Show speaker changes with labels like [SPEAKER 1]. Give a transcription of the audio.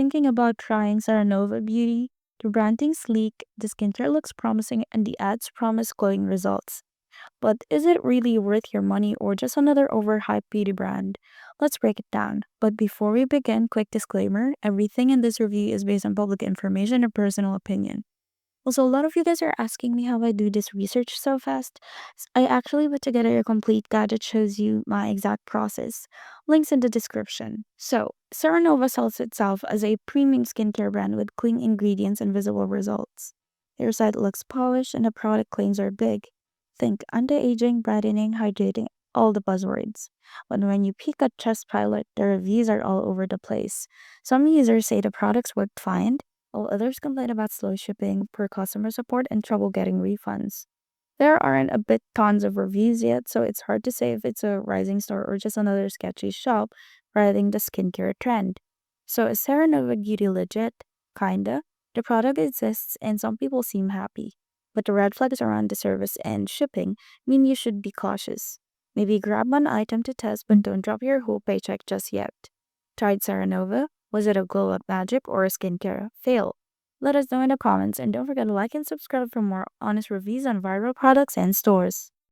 [SPEAKER 1] thinking about trying Seranova Beauty. The branding sleek, the skincare looks promising, and the ads promise glowing results. But is it really worth your money or just another overhyped beauty brand? Let's break it down. But before we begin, quick disclaimer, everything in this review is based on public information and personal opinion. Also, a lot of you guys are asking me how I do this research so fast. I actually put together a complete guide that shows you my exact process. Links in the description. So, Seranova sells itself as a premium skincare brand with clean ingredients and visible results. Their site looks polished and the product claims are big. Think anti-aging, brightening, hydrating, all the buzzwords. But when you peek at Trustpilot, the reviews are all over the place. Some users say the products worked fine, while others complain about slow shipping, poor customer support, and trouble getting refunds. There aren't a bit tons of reviews yet, so it's hard to say if it's a rising star or just another sketchy shop riding the skincare trend. So is Serenova Beauty legit? Kinda. The product exists and some people seem happy. But the red flags around the service and shipping mean you should be cautious. Maybe grab one item to test, but don't drop your whole paycheck just yet. Tried Serenova? Was it a glow up magic or a skincare fail? Let us know in the comments and don't forget to like and subscribe for more honest reviews on viral products and stores.